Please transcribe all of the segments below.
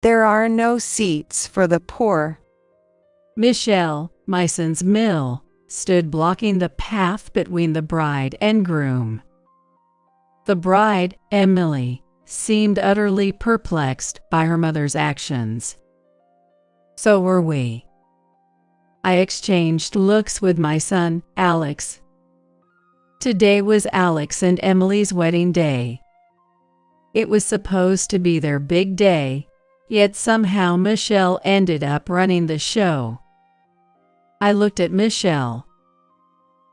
There are no seats for the poor. Michelle, my son's mill, stood blocking the path between the bride and groom. The bride, Emily, seemed utterly perplexed by her mother's actions. So were we. I exchanged looks with my son, Alex. Today was Alex and Emily's wedding day. It was supposed to be their big day, yet somehow Michelle ended up running the show. I looked at Michelle.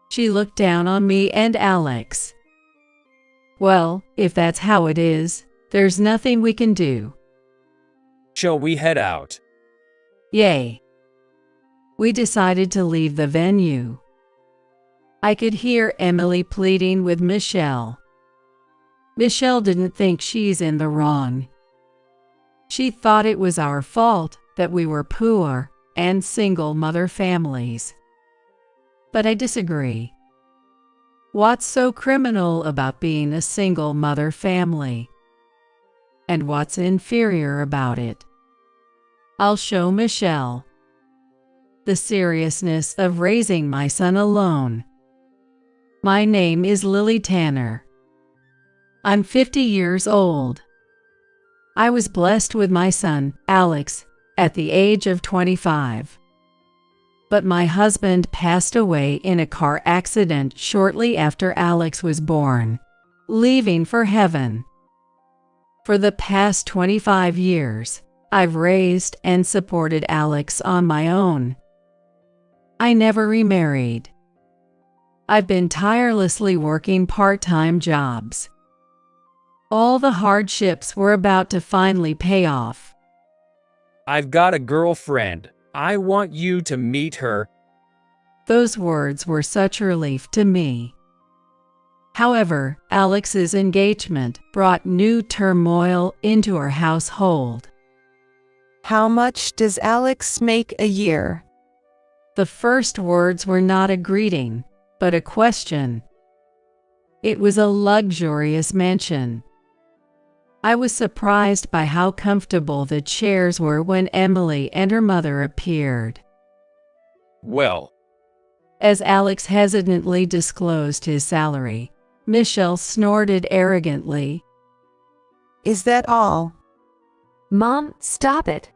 She looked down on me and Alex. Well, if that's how it is, there's nothing we can do. Shall we head out? Yay. We decided to leave the venue. I could hear Emily pleading with Michelle. Michelle didn't think she's in the wrong. She thought it was our fault that we were poor and single mother families. But I disagree. What's so criminal about being a single mother family? And what's inferior about it? I'll show Michelle. The seriousness of raising my son alone. My name is Lily Tanner. I'm 50 years old. I was blessed with my son, Alex, at the age of 25. But my husband passed away in a car accident shortly after Alex was born, leaving for heaven. For the past 25 years, I've raised and supported Alex on my own. I never remarried. I've been tirelessly working part-time jobs. All the hardships were about to finally pay off. I've got a girlfriend. I want you to meet her. Those words were such a relief to me. However, Alex's engagement brought new turmoil into our household. How much does Alex make a year? The first words were not a greeting, but a question. It was a luxurious mansion. I was surprised by how comfortable the chairs were when Emily and her mother appeared. Well, as Alex hesitantly disclosed his salary, Michelle snorted arrogantly. Is that all? Mom, stop it.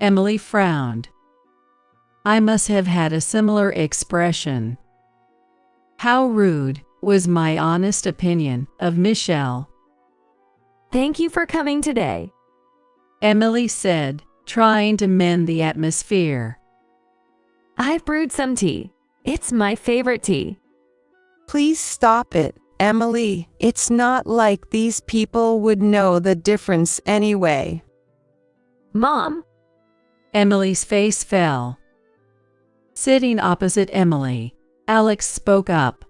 Emily frowned. I must have had a similar expression. How rude, was my honest opinion of Michelle. Thank you for coming today, Emily said, trying to mend the atmosphere. I've brewed some tea. It's my favorite tea. Please stop it, Emily. It's not like these people would know the difference anyway. Mom, Emily's face fell. Sitting opposite Emily, Alex spoke up.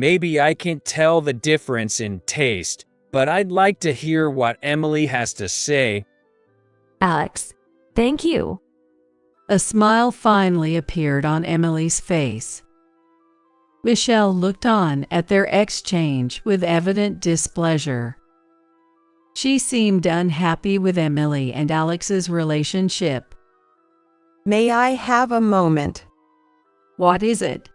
maybe I can't tell the difference in taste, but I'd like to hear what Emily has to say. Alex, thank you. A smile finally appeared on Emily's face. Michelle looked on at their exchange with evident displeasure. She seemed unhappy with Emily and Alex's relationship. May I have a moment? What is it?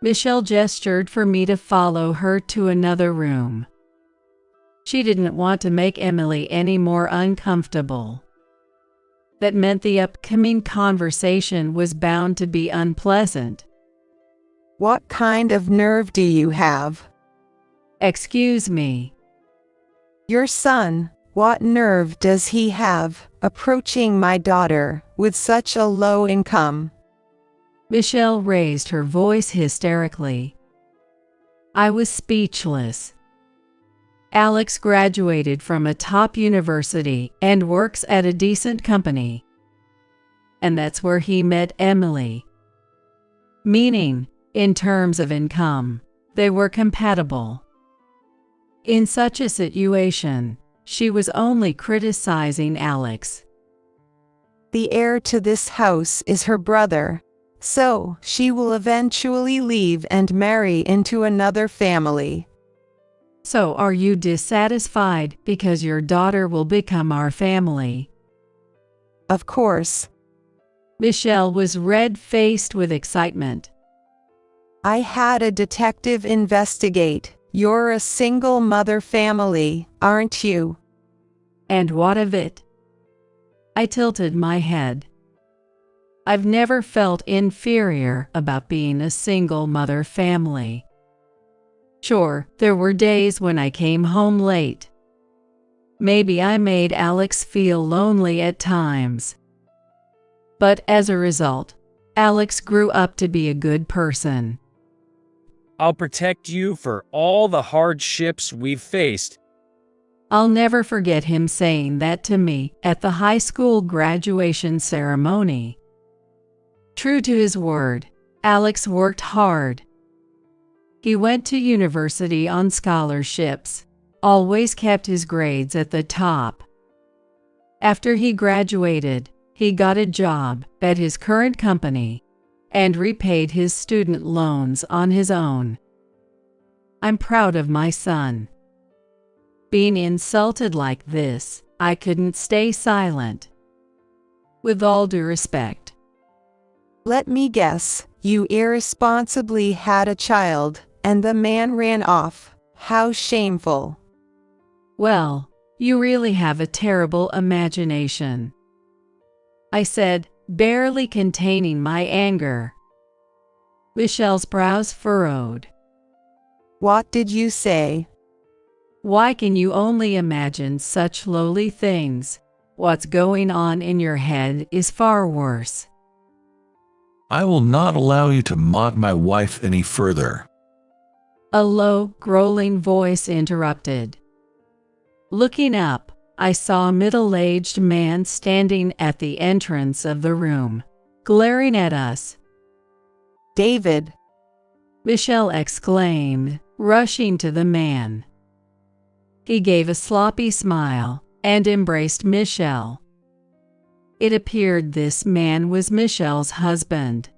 Michelle gestured for me to follow her to another room. She didn't want to make Emily any more uncomfortable. That meant the upcoming conversation was bound to be unpleasant. What kind of nerve do you have? Excuse me. Your son, what nerve does he have, approaching my daughter, with such a low income? Michelle raised her voice hysterically. I was speechless. Alex graduated from a top university and works at a decent company. And that's where he met Emily. Meaning, in terms of income, they were compatible. In such a situation, she was only criticizing Alex. The heir to this house is her brother, so she will eventually leave and marry into another family. So are you dissatisfied because your daughter will become our family? Of course. Michelle was red-faced with excitement. I had a detective investigate. You're a single mother family, aren't you? And what of it? I tilted my head. I've never felt inferior about being a single mother family. Sure, there were days when I came home late. Maybe I made Alex feel lonely at times. But as a result, Alex grew up to be a good person. I'll protect you for all the hardships we've faced. I'll never forget him saying that to me at the high school graduation ceremony. True to his word, Alex worked hard. He went to university on scholarships, always kept his grades at the top. After he graduated, he got a job at his current company and repaid his student loans on his own. I'm proud of my son. Being insulted like this, I couldn't stay silent. With all due respect. Let me guess, you irresponsibly had a child, and the man ran off. How shameful. Well, you really have a terrible imagination, I said, barely containing my anger. Michelle's brows furrowed. What did you say? Why can you only imagine such lowly things? What's going on in your head is far worse. I will not allow you to mock my wife any further. A low, growling voice interrupted. Looking up, I saw a middle-aged man standing at the entrance of the room, glaring at us. David, Michelle exclaimed, rushing to the man. He gave a sloppy smile and embraced Michelle. It appeared this man was Michelle's husband.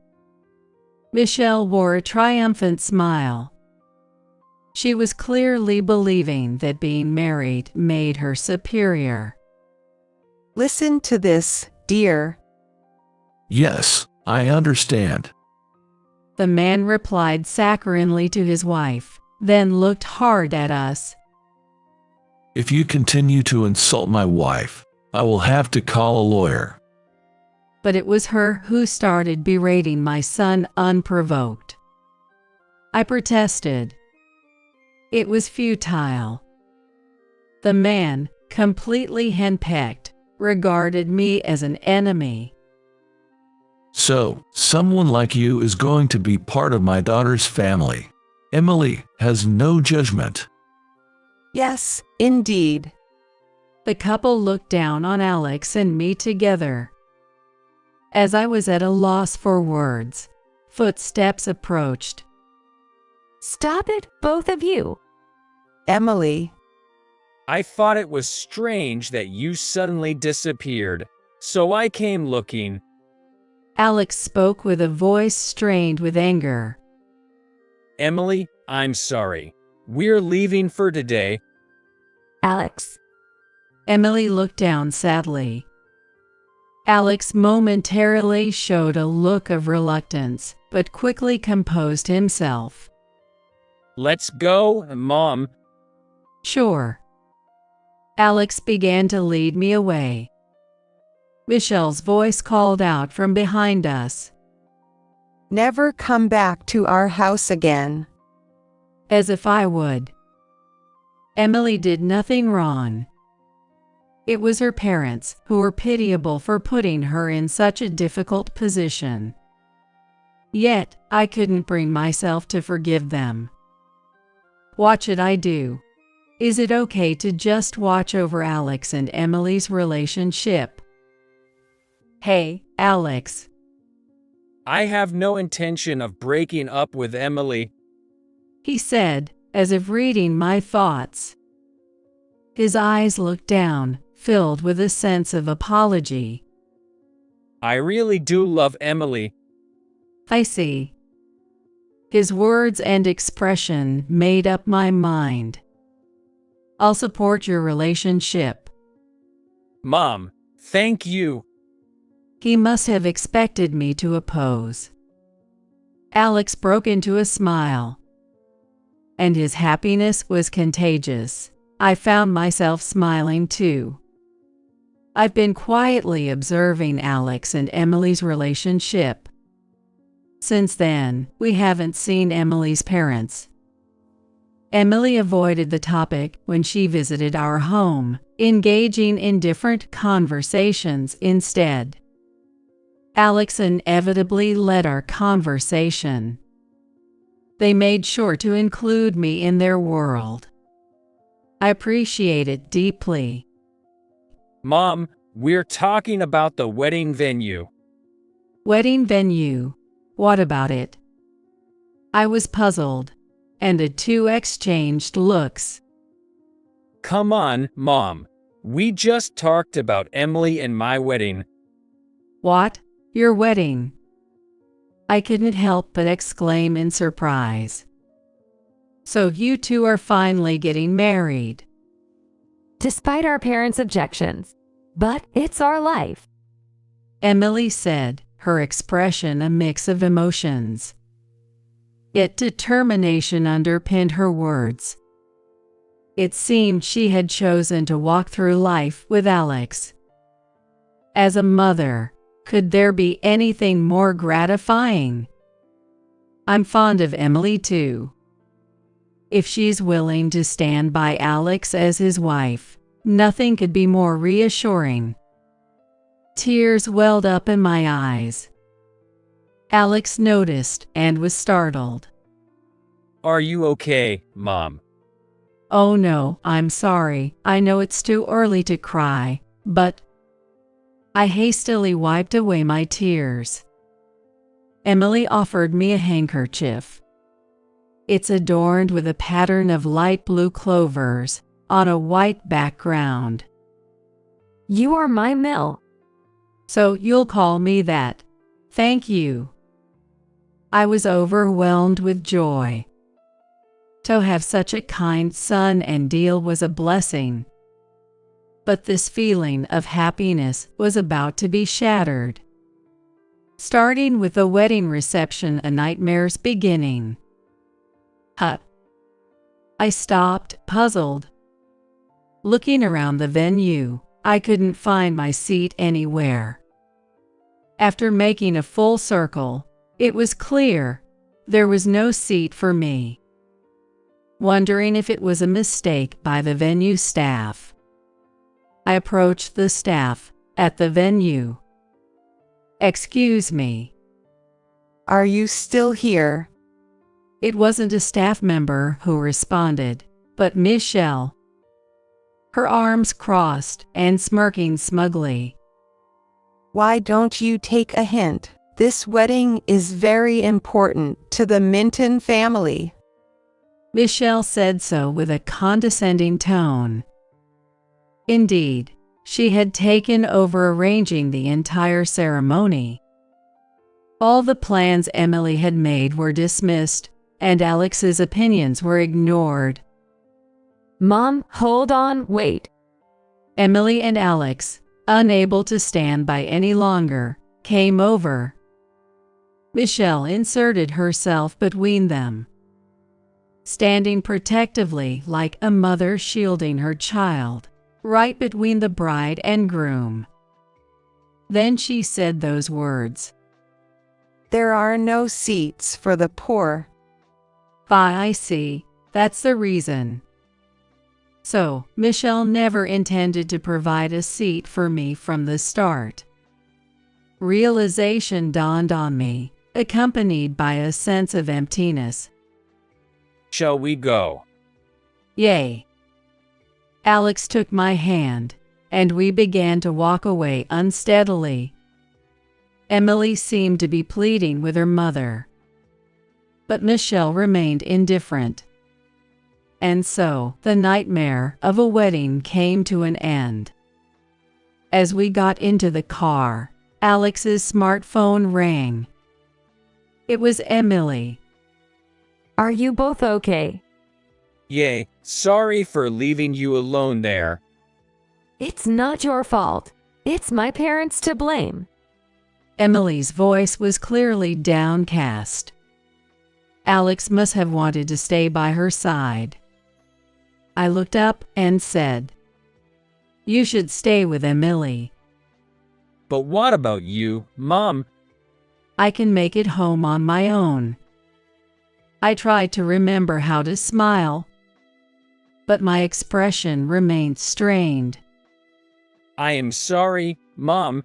Michelle wore a triumphant smile. She was clearly believing that being married made her superior. listen to this, dear. Yes, I understand. The man replied saccharinely to his wife, then looked hard at us. If you continue to insult my wife, I will have to call a lawyer. But it was her who started berating my son unprovoked. I protested. It was futile. The man, completely henpecked, regarded me as an enemy. So, someone like you is going to be part of my daughter's family. Emily has no judgment. Yes, indeed. The couple looked down on Alex and me together. As I was at a loss for words, footsteps approached. Stop it, both of you. Emily, I thought it was strange that you suddenly disappeared, so I came looking. Alex spoke with a voice strained with anger. Emily, I'm sorry. We're leaving for today. Alex. Emily looked down sadly. Alex momentarily showed a look of reluctance, but quickly composed himself. Let's go, Mom. Sure. Alex began to lead me away. Michelle's voice called out from behind us. never come back to our house again. As if I would. Emily did nothing wrong. It was her parents who were pitiable for putting her in such a difficult position. Yet, I couldn't bring myself to forgive them. What should I do? Is it okay to just watch over Alex and Emily's relationship? Hey, Alex. I have no intention of breaking up with Emily. He said, as if reading my thoughts. His eyes looked down, filled with a sense of apology. I really do love Emily. I see. His words and expression made up my mind. I'll support your relationship. Mom, thank you. He must have expected me to oppose. Alex broke into a smile, and his happiness was contagious. I found myself smiling too. I've been quietly observing Alex and Emily's relationship. Since then, we haven't seen Emily's parents. Emily avoided the topic when she visited our home, engaging in different conversations instead. Alex inevitably led our conversation. They made sure to include me in their world. I appreciate it deeply. Mom, we're talking about the wedding venue. Wedding venue? What about it? I was puzzled, and the two exchanged looks. Come on, Mom. We just talked about Emily and my wedding. What? Your wedding? I couldn't help but exclaim in surprise. So you two are finally getting married. Despite our parents' objections. But it's our life. Emily said, her expression a mix of emotions. Yet determination underpinned her words. It seemed she had chosen to walk through life with Alex. As a mother, could there be anything more gratifying? I'm fond of Emily too. If she's willing to stand by Alex as his wife, nothing could be more reassuring. Tears welled up in my eyes. Alex noticed and was startled. Are you okay, Mom? Oh no, I'm sorry. I know it's too early to cry, but... I hastily wiped away my tears. Emily offered me a handkerchief. It's adorned with a pattern of light blue clovers on a white background. You are my Mill. So you'll call me that. Thank you. I was overwhelmed with joy. To have such a kind son and deal was a blessing. But this feeling of happiness was about to be shattered. Starting with the wedding reception, a nightmare's beginning. I stopped, puzzled. Looking around the venue, I couldn't find my seat anywhere. After making a full circle, it was clear there was no seat for me. Wondering if it was a mistake by the venue staff, I approached the staff at the venue. Excuse me. Are you still here? It wasn't a staff member who responded, but Michelle. Her arms crossed and smirking smugly. Why don't you take a hint? This wedding is very important to the Minton family. Michelle said so with a condescending tone. Indeed, she had taken over arranging the entire ceremony. All the plans Emily had made were dismissed, and Alex's opinions were ignored. Mom, hold on, wait. Emily and Alex, unable to stand by any longer, came over. Michelle inserted herself between them, standing protectively like a mother shielding her child, right between the bride and groom. Then she said those words. There are no seats for the poor. I see. That's the reason. So, Michelle never intended to provide a seat for me from the start. Realization dawned on me, accompanied by a sense of emptiness. Shall we go? Yay. Alex took my hand, and we began to walk away unsteadily. Emily seemed to be pleading with her mother, but Michelle remained indifferent. And so, the nightmare of a wedding came to an end. As we got into the car, Alex's smartphone rang. It was Emily. Are you both okay? Yay, Sorry for leaving you alone there. It's not your fault. It's my parents to blame. Emily's voice was clearly downcast. Alex must have wanted to stay by her side. I looked up and said, "You should stay with Emily. But what about you, Mom? I can make it home on my own." I tried to remember how to smile, but my expression remained strained. I am sorry, Mom.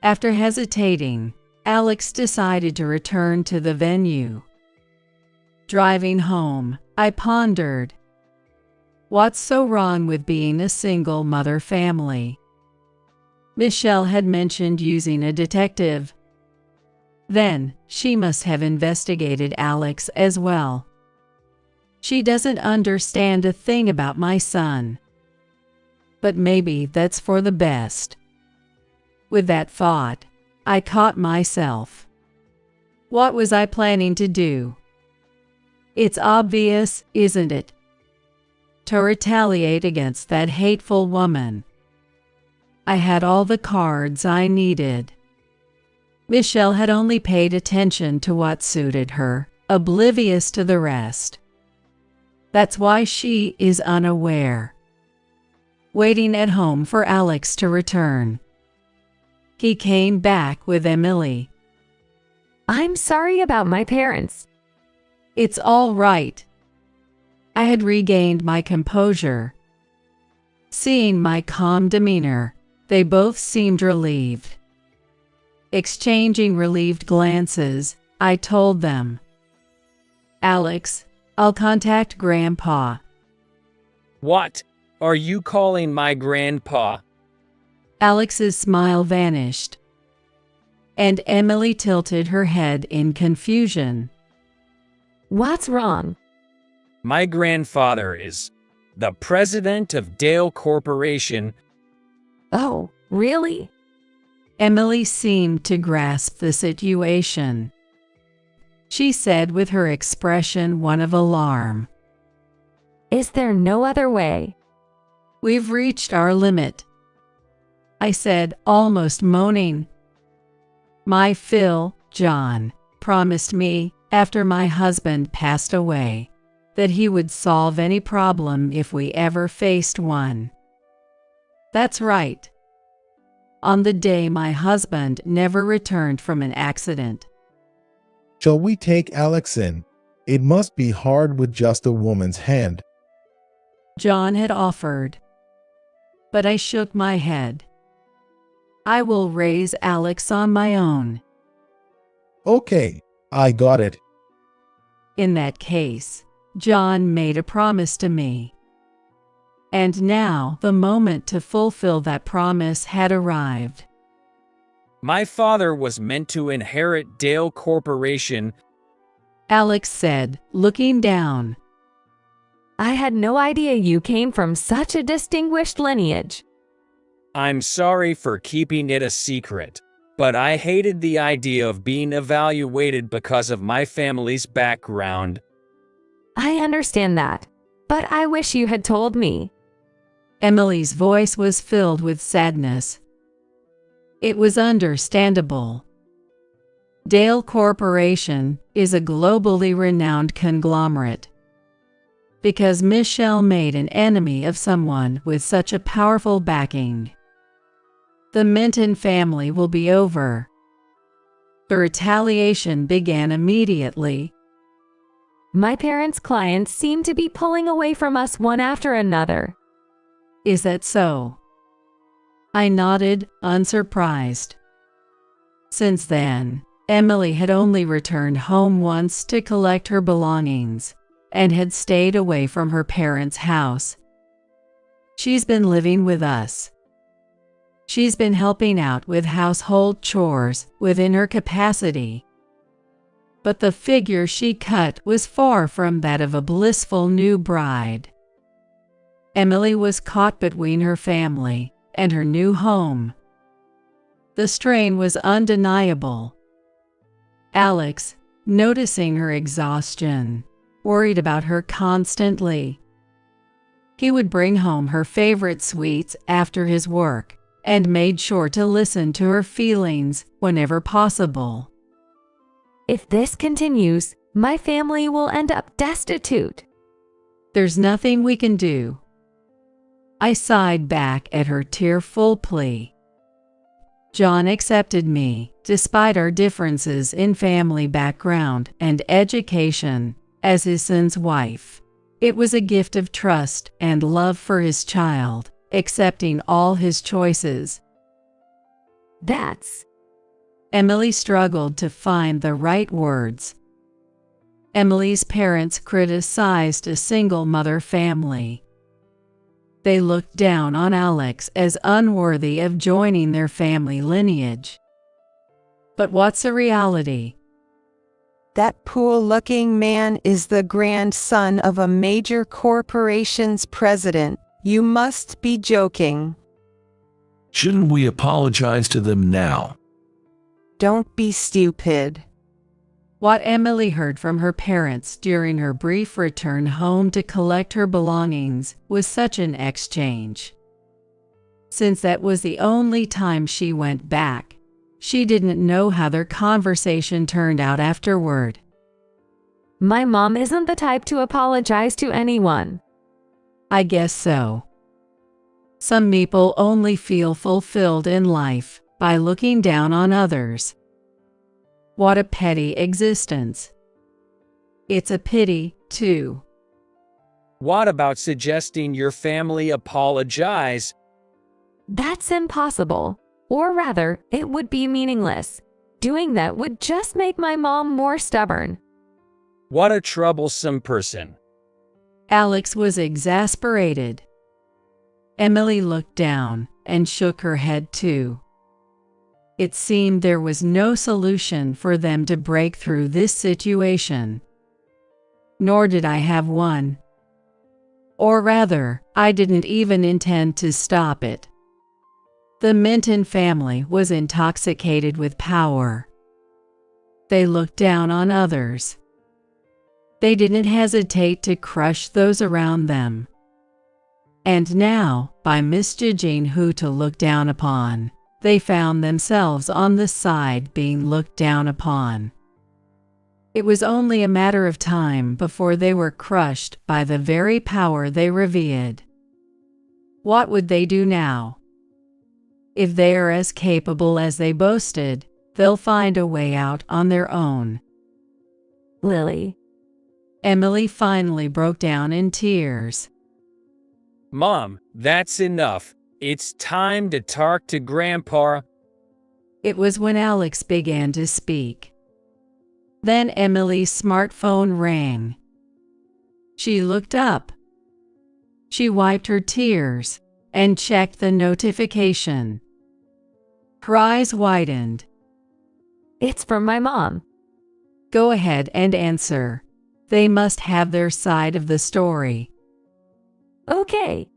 After hesitating, Alex decided to return to the venue. Driving home, I pondered, what's so wrong with being a single mother family? Michelle had mentioned using a detective. Then, she must have investigated Alex as well. She doesn't understand a thing about my son. But maybe that's for the best. With that thought, I caught myself. What was I planning to do? It's obvious, isn't it? To retaliate against that hateful woman. I had all the cards I needed. Michelle had only paid attention to what suited her, oblivious to the rest. That's why she is unaware. Waiting at home for Alex to return. He came back with Emily. I'm sorry about my parents. It's all right. I had regained my composure. Seeing my calm demeanor, they both seemed relieved. Exchanging relieved glances, I told them, "Alex, I'll contact Grandpa." What? Are you calling my grandpa? Alex's smile vanished, and Emily tilted her head in confusion. What's wrong? My grandfather is the president of Dale Corporation. Oh, really? Emily seemed to grasp the situation. She said with her expression one of alarm, Is there no other way? "We've reached our limit," I said, almost moaning. My Phil, John, promised me, after my husband passed away, that he would solve any problem if we ever faced one. That's right. On the day my husband never returned from an accident. Shall we take Alex in? It must be hard with just a woman's hand. John had offered, but I shook my head. I will raise Alex on my own. Okay, I got it. In that case, John made a promise to me. And now the moment to fulfill that promise had arrived. My father was meant to inherit Dale Corporation. Alex said, looking down. I had no idea you came from such a distinguished lineage. I'm sorry for keeping it a secret, but I hated the idea of being evaluated because of my family's background. I understand that, but I wish you had told me. Emily's voice was filled with sadness. It was understandable. Dale Corporation is a globally renowned conglomerate. Because Michelle made an enemy of someone with such a powerful backing. The Minton family will be over. The retaliation began immediately. My parents' clients seem to be pulling away from us one after another. Is that so? I nodded, unsurprised. Since then, Emily had only returned home once to collect her belongings, and had stayed away from her parents' house. She's been living with us. She's been helping out with household chores within her capacity. But the figure she cut was far from that of a blissful new bride. Emily was caught between her family and her new home. The strain was undeniable. Alex, noticing her exhaustion, worried about her constantly, He would bring home her favorite sweets after his work and made sure to listen to her feelings whenever possible. If this continues, my family will end up destitute. There's nothing we can do. I sighed back at her tearful plea. John accepted me, despite our differences in family background and education, as his son's wife. It was a gift of trust and love for his child, accepting all his choices. That's... Emily struggled to find the right words. Emily's parents criticized a single-mother family. They looked down on Alex as unworthy of joining their family lineage. But what's a reality? That poor-looking man is the grandson of a major corporation's president. You must be joking. Shouldn't we apologize to them now? Don't be stupid. What Emily heard from her parents during her brief return home to collect her belongings was such an exchange. Since that was the only time she went back, she didn't know how their conversation turned out afterward. My mom isn't the type to apologize to anyone. I guess so. Some people only feel fulfilled in life by looking down on others. What a petty existence. It's a pity, too. What about suggesting your family apologize? That's impossible. Or rather, it would be meaningless. Doing that would just make my mom more stubborn. What a troublesome person. Alex was exasperated. Emily looked down and shook her head too. It seemed there was no solution for them to break through this situation. Nor did I have one. Or rather, I didn't even intend to stop it. The Minton family was intoxicated with power. They looked down on others. They didn't hesitate to crush those around them. And now, by misjudging who to look down upon, they found themselves on the side being looked down upon. It was only a matter of time before they were crushed by the very power they revered. What would they do now? If they are as capable as they boasted, they'll find a way out on their own. Lily. Emily finally broke down in tears. Mom, that's enough. It's time to talk to Grandpa. It was when Alex began to speak. Then Emily's smartphone rang. She looked up. She wiped her tears and checked the notification. Her eyes widened. It's from my mom. Go ahead and answer. They must have their side of the story. Okay.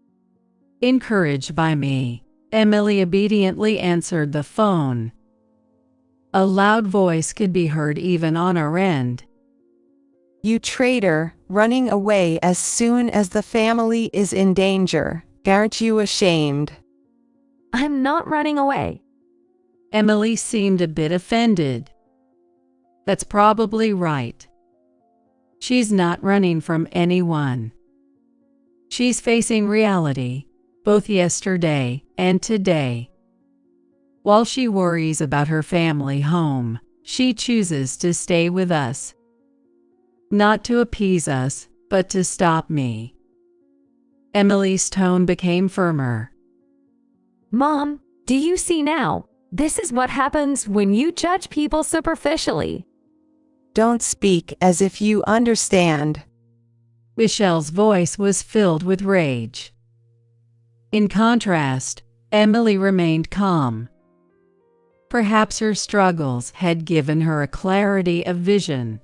Encouraged by me, Emily obediently answered the phone. A loud voice could be heard even on our end. You traitor, running away as soon as the family is in danger. Aren't you ashamed? I'm not running away. Emily seemed a bit offended. That's probably right. She's not running from anyone. She's facing reality, both yesterday and today. While she worries about her family home, she chooses to stay with us. Not to appease us, but to stop me. Emily's tone became firmer. Mom, do you see now? This is what happens when you judge people superficially. Don't speak as if you understand. Michelle's voice was filled with rage. In contrast, Emily remained calm. Perhaps her struggles had given her a clarity of vision.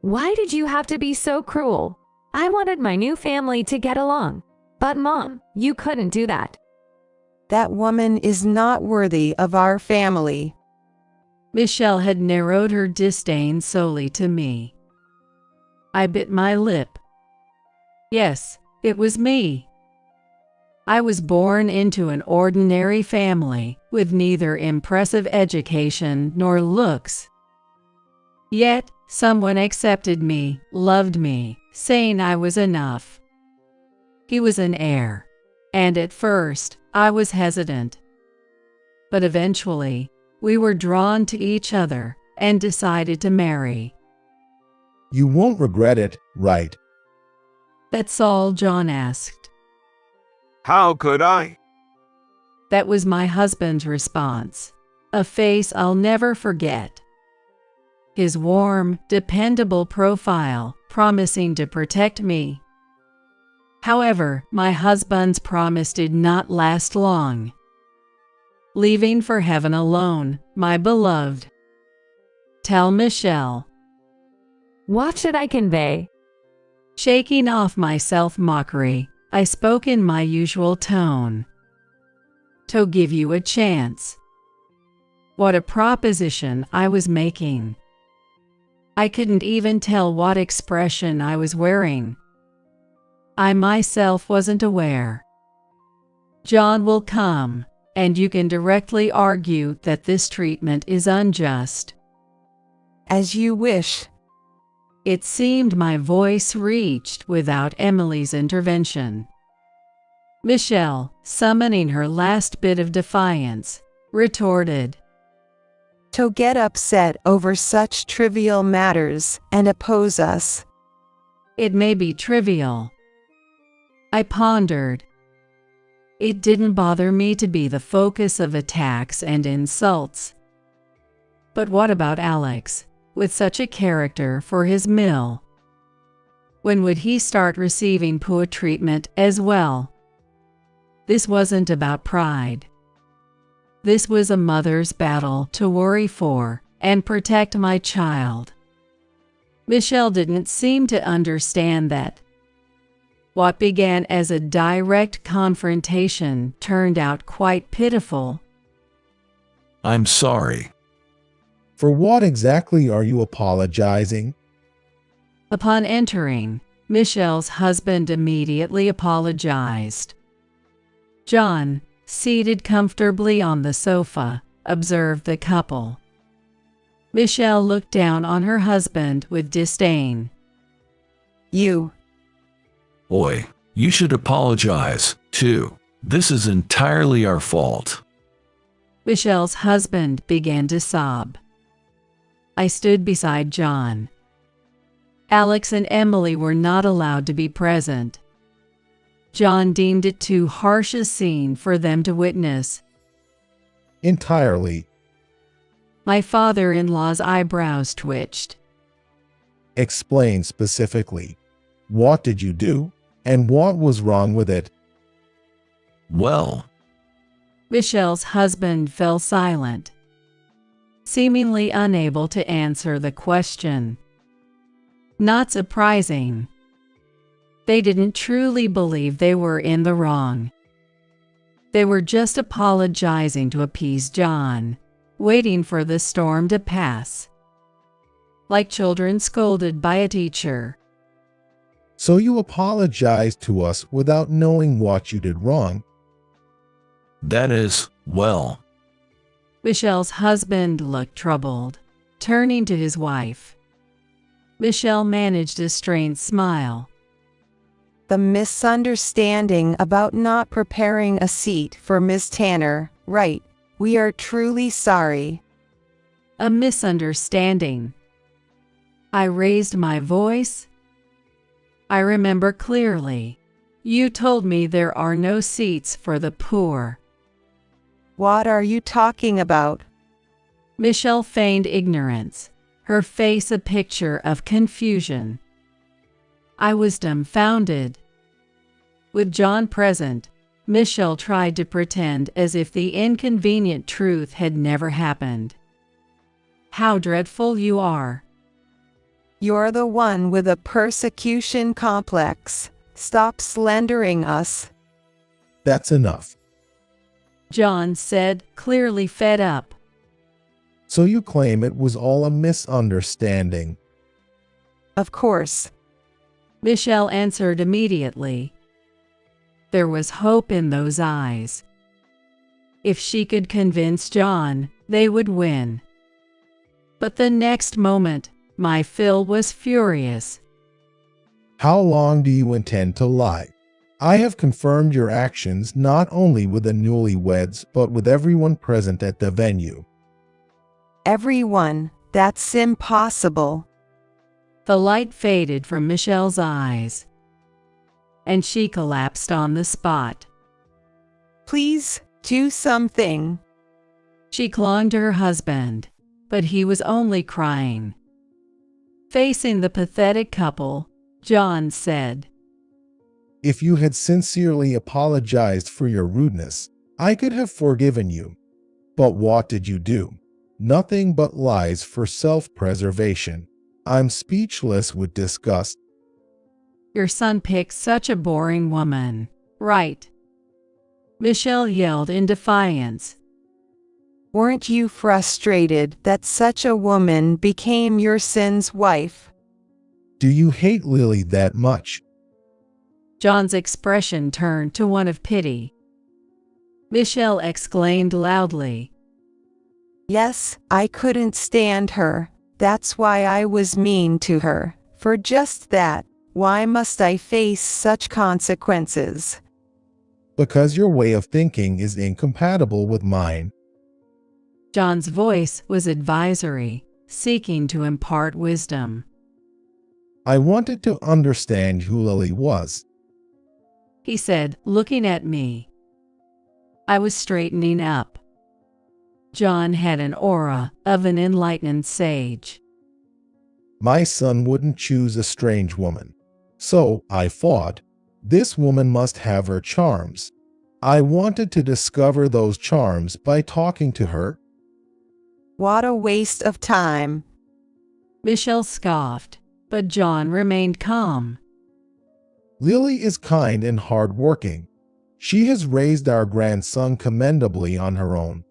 Why did you have to be so cruel? I wanted my new family to get along. But Mom, you couldn't do that. That woman is not worthy of our family. Michelle had narrowed her disdain solely to me. I bit my lip. Yes, It was me. I was born into an ordinary family with neither impressive education nor looks. Yet, someone accepted me, loved me, saying I was enough. He was an heir, and at first, I was hesitant. But eventually, we were drawn to each other and decided to marry. You won't regret it, right? That's all John asked. How could I? That was my husband's response, a face I'll never forget. His warm, dependable profile, promising to protect me. However, my husband's promise did not last long. Leaving for heaven alone, my beloved. Tell Michelle. What should I convey? Shaking off my self-mockery, I spoke in my usual tone. To give you a chance. What a proposition I was making. I couldn't even tell what expression I was wearing. I myself wasn't aware. John will come, and you can directly argue that this treatment is unjust. As you wish. It seemed my voice reached without Emily's intervention. Michelle, summoning her last bit of defiance, retorted. To get upset over such trivial matters and oppose us. It may be trivial. I pondered. It didn't bother me to be the focus of attacks and insults. But what about Alex, with such a character for his mill? When would he start receiving poor treatment as well? This wasn't about pride. This was a mother's battle to worry for and protect my child. Michelle didn't seem to understand that. What began as a direct confrontation turned out quite pitiful. I'm sorry. For what exactly are you apologizing? Upon entering, Michelle's husband immediately apologized. John, seated comfortably on the sofa, observed the couple. Michelle looked down on her husband with disdain. You. Boy, you should apologize, too. This is entirely our fault. Michelle's husband began to sob. I stood beside John. Alex and Emily were not allowed to be present. John deemed it too harsh a scene for them to witness. Entirely. My father-in-law's eyebrows twitched. Explain specifically. What did you do, and what was wrong with it? Well, Michelle's husband fell silent, seemingly unable to answer the question. Not surprising. They didn't truly believe they were in the wrong. They were just apologizing to appease John, waiting for the storm to pass. Like children scolded by a teacher. So you apologized to us without knowing what you did wrong? that is, well. Michelle's husband looked troubled, turning to his wife. Michelle managed a strained smile. The misunderstanding about not preparing a seat for Miss Tanner, right? We are truly sorry. A misunderstanding. I raised my voice. I remember clearly. You told me there are no seats for the poor. What are you talking about? Michelle feigned ignorance, her face a picture of confusion. I was dumbfounded. With John present, Michelle tried to pretend as if the inconvenient truth had never happened. How dreadful you are. You're the one with a persecution complex. Stop slandering us. That's enough. John said, clearly fed up. So you claim it was all a misunderstanding? Of course. Michelle answered immediately, There was hope in those eyes. If she could convince John, they would win. But the next moment, my Phil was furious. How long do you intend to lie? I have confirmed your actions not only with the newlyweds but with everyone present at the venue. Everyone, that's impossible. The light faded from Michelle's eyes, and she collapsed on the spot. Please, do something. She clung to her husband, but he was only crying. Facing the pathetic couple, John said, If you had sincerely apologized for your rudeness, I could have forgiven you. But what did you do? Nothing but lies for self-preservation. I'm speechless with disgust. Your son picked such a boring woman, right? Michelle yelled in defiance. Weren't you frustrated that such a woman became your son's wife? Do you hate Lily that much? John's expression turned to one of pity. Michelle exclaimed loudly, Yes, I couldn't stand her. That's why I was mean to her. For just that, why must I face such consequences? Because your way of thinking is incompatible with mine. John's voice was advisory, seeking to impart wisdom. I wanted to understand who Lily was. He said, looking at me. I was straightening up. John had an aura of an enlightened sage. My son wouldn't choose a strange woman. So, I thought, this woman must have her charms. I wanted to discover those charms by talking to her. What a waste of time. Michelle scoffed, but John remained calm. Lily is kind and hardworking. She has raised our grandson commendably on her own.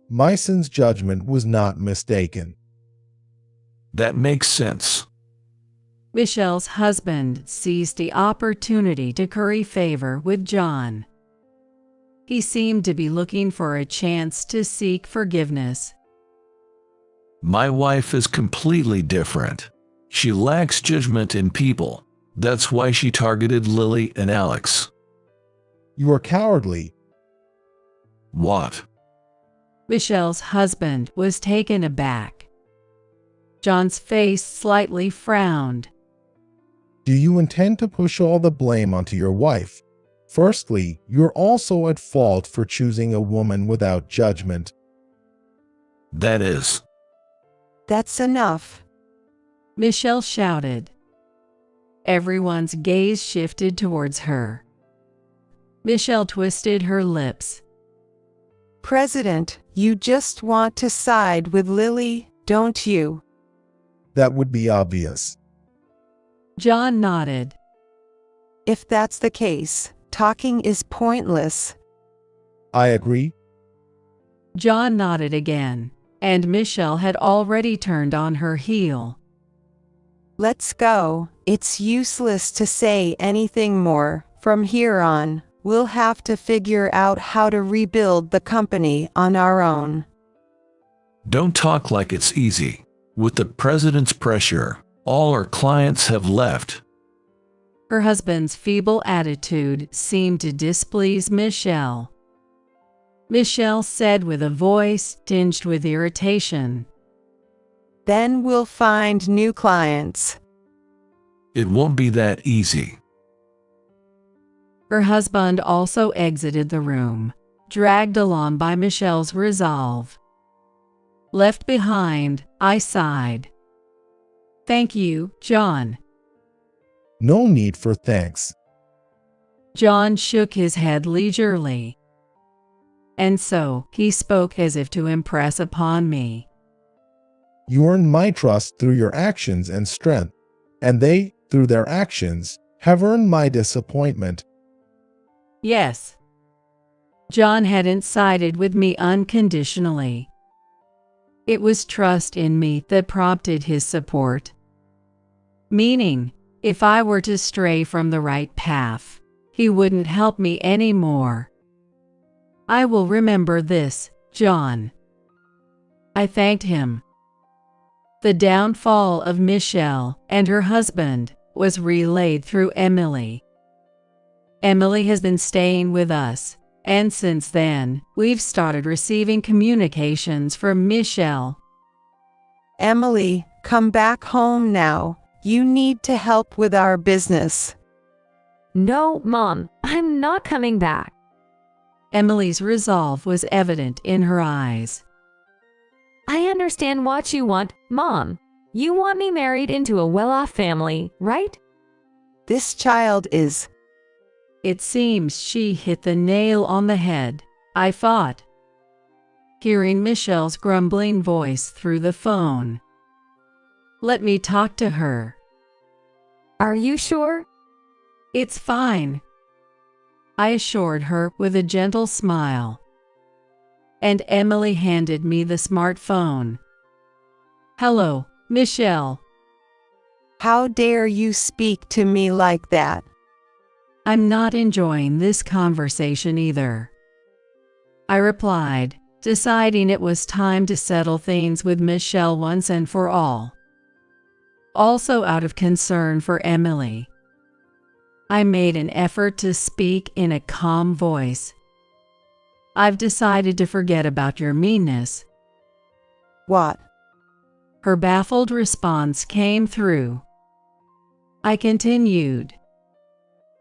My son's judgment was not mistaken. That makes sense. Michelle's husband seized the opportunity to curry favor with John. He seemed to be looking for a chance to seek forgiveness. My wife is completely different. She lacks judgment in people. That's why she targeted Lily and Alex. You are cowardly. What? Michelle's husband was taken aback. John's face slightly frowned. Do you intend to push all the blame onto your wife? Firstly, you're also at fault for choosing a woman without judgment. That is. That's enough. Michelle shouted. Everyone's gaze shifted towards her. Michelle twisted her lips. President, you just want to side with Lily, don't you? That would be obvious. John nodded. If that's the case, talking is pointless. I agree. John nodded again, and Michelle had already turned on her heel. Let's go. It's useless to say anything more. From here on, we'll have to figure out how to rebuild the company on our own. Don't talk like it's easy. With the president's pressure, all our clients have left. Her husband's feeble attitude seemed to displease Michelle. Michelle said with a voice tinged with irritation, Then we'll find new clients. It won't be that easy. Her husband also exited the room, dragged along by Michelle's resolve. Left behind, I sighed. Thank you, John. No need for thanks. John shook his head leisurely. And so, he spoke as if to impress upon me. You earned my trust through your actions and strength, and they, through their actions, have earned my disappointment. Yes. John hadn't sided with me unconditionally. It was trust in me that prompted his support. Meaning, if I were to stray from the right path, He wouldn't help me anymore. I will remember this, John. I thanked him. The downfall of Michelle and her husband was relayed through Emily. Emily has been staying with us, and since then, we've started receiving communications from Michelle. Emily, come back home now. You need to help with our business. No, Mom, I'm not coming back. Emily's resolve was evident in her eyes. I understand what you want, Mom. You want me married into a well-off family, right? This child is. It seems she hit the nail on the head, I thought, hearing Michelle's grumbling voice through the phone. Let me talk to her. Are you sure? It's fine, I assured her with a gentle smile. And Emily handed me the smartphone. Hello, Michelle. How dare you speak to me like that? I'm not enjoying this conversation either, I replied, deciding it was time to settle things with Michelle once and for all. Also out of concern for Emily, I made an effort to speak in a calm voice. I've decided to forget about your meanness. What? Her baffled response came through. I continued.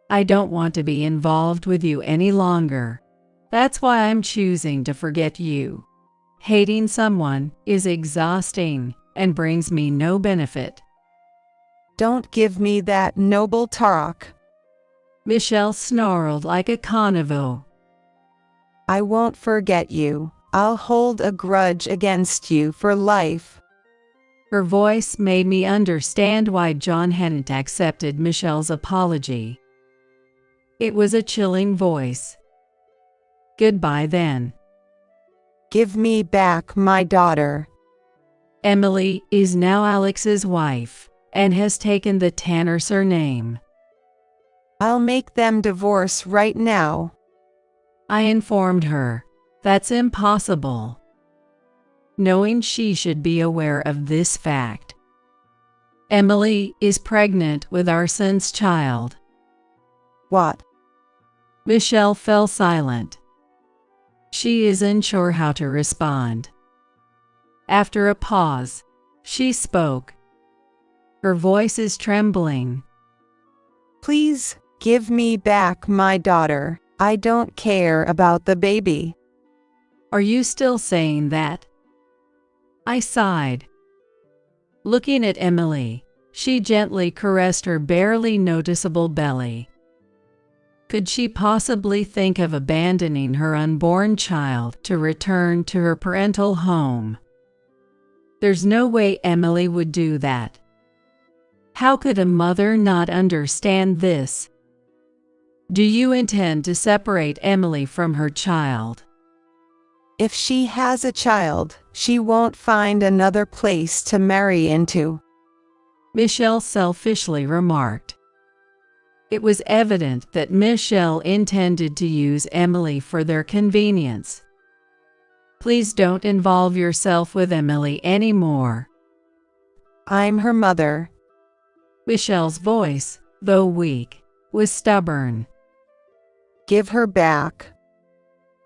I don't want to be involved with you any longer. That's why I'm choosing to forget you. Hating someone is exhausting and brings me no benefit. Don't give me that noble talk. Michelle snarled like a carnivore. I won't forget you. I'll hold a grudge against you for life. Her voice made me understand why John hadn't accepted Michelle's apology. It was a chilling voice. Goodbye then. Give me back my daughter. Emily is now Alex's wife and has taken the Tanner surname. I'll make them divorce right now. I informed her. That's impossible. Knowing she should be aware of this fact. Emily is pregnant with our son's child. What? Michelle fell silent. She isn't sure how to respond. After a pause, she spoke. Her voice is trembling. Please, give me back my daughter. I don't care about the baby. Are you still saying that? I sighed. Looking at Emily, she gently caressed her barely noticeable belly. Could she possibly think of abandoning her unborn child to return to her parental home? There's no way Emily would do that. How could a mother not understand this? Do you intend to separate Emily from her child? If she has a child, she won't find another place to marry into. Michelle selfishly remarked. It was evident that Michelle intended to use Emily for their convenience. Please don't involve yourself with Emily anymore. I'm her mother. Michelle's voice, though weak, was stubborn. Give her back.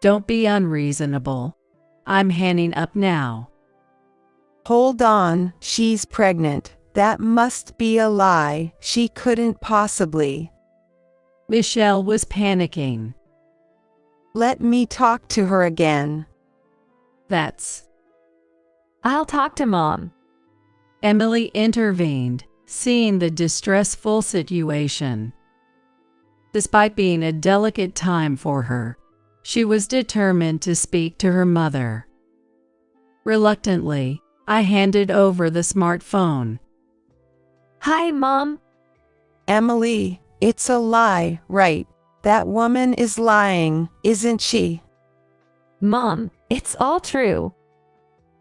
Don't be unreasonable. I'm hanging up now. Hold on, she's pregnant. That must be a lie. She couldn't possibly. Michelle was panicking. Let me talk to her again. I'll talk to Mom. Emily intervened, seeing the distressful situation. Despite being a delicate time for her, she was determined to speak to her mother. Reluctantly, I handed over the smartphone. Hi, Mom. Emily, it's a lie, right? That woman is lying, isn't she? Mom, it's all true.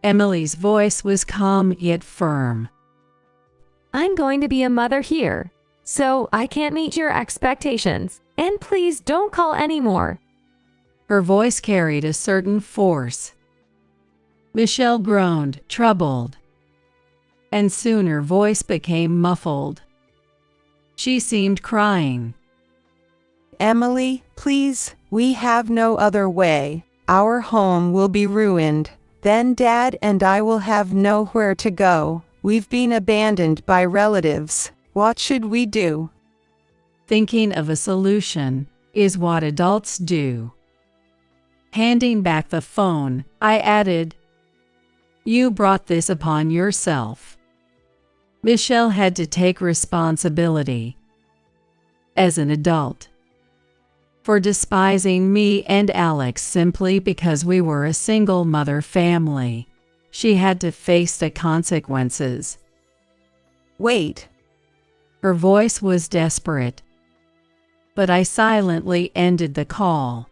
Emily's voice was calm yet firm. I'm going to be a mother here, so I can't meet your expectations. And please don't call anymore. Her voice carried a certain force. Michelle groaned, troubled. And soon her voice became muffled. She seemed crying. Emily, please, we have no other way. Our home will be ruined. Then Dad and I will have nowhere to go. We've been abandoned by relatives. What should we do? Thinking of a solution is what adults do. Handing back the phone, I added, "You brought this upon yourself." Michelle had to take responsibility as an adult for despising me and Alex simply because we were a single mother family. She had to face the consequences. Wait. Her voice was desperate, but I silently ended the call.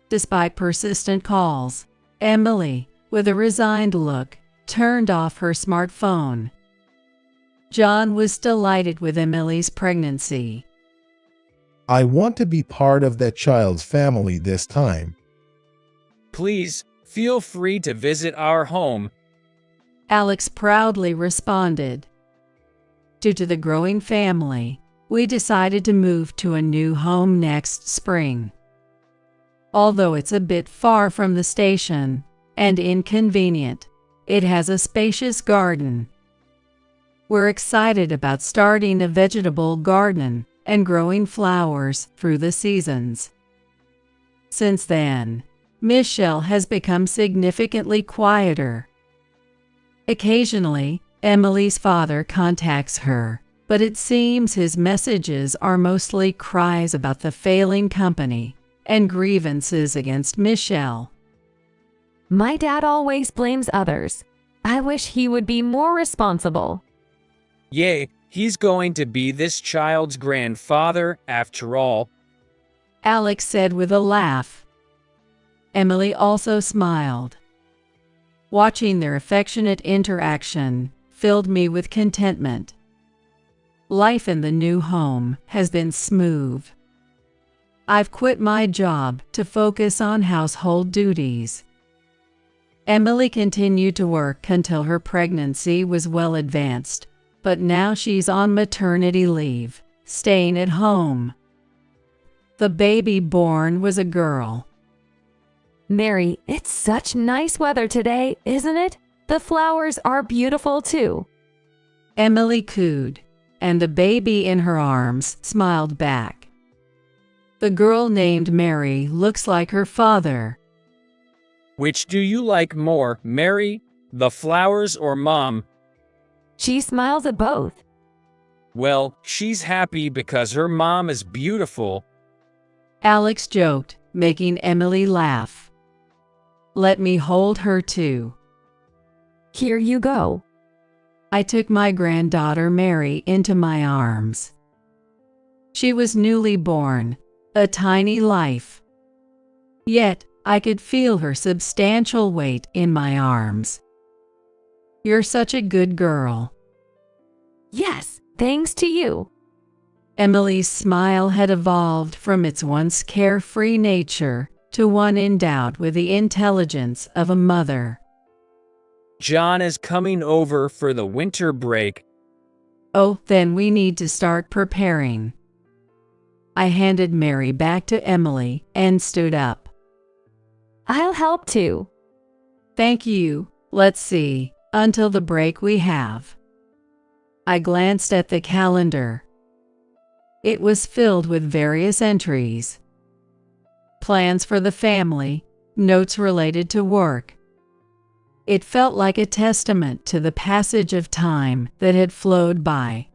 Despite persistent calls, Emily, with a resigned look, turned off her smartphone. John was delighted with Emily's pregnancy. I want to be part of that child's family this time. Please, feel free to visit our home. Alex proudly responded. Due to the growing family, we decided to move to a new home next spring. Although it's a bit far from the station and inconvenient, it has a spacious garden. We're excited about starting a vegetable garden and growing flowers through the seasons. Since then, Michelle has become significantly quieter. Occasionally, Emily's father contacts her, but it seems his messages are mostly cries about the failing company and grievances against Michelle. My dad always blames others. I wish he would be more responsible. Yay, he's going to be this child's grandfather after all. Alex said with a laugh. Emily also smiled. Watching their affectionate interaction filled me with contentment. Life in the new home has been smooth. I've quit my job to focus on household duties. Emily continued to work until her pregnancy was well advanced, but now she's on maternity leave, staying at home. The baby born was a girl. Mary, it's such nice weather today, isn't it? The flowers are beautiful too. Emily cooed, and the baby in her arms smiled back. The girl named Mary looks like her father. Which do you like more, Mary, the flowers, or Mom? She smiles at both. Well, she's happy because her mom is beautiful. Alex joked, making Emily laugh. Let me hold her too. Here you go. I took my granddaughter Mary into my arms. She was newly born, a tiny life. Yet, I could feel her substantial weight in my arms. You're such a good girl. Yes, thanks to you. Emily's smile had evolved from its once carefree nature to one endowed with the intelligence of a mother. John is coming over for the winter break. Oh, then we need to start preparing. I handed Mary back to Emily and stood up. I'll help too. Thank you. Let's see, until the break we have. I glanced at the calendar. It was filled with various entries. Plans for the family, notes related to work. It felt like a testament to the passage of time that had flowed by.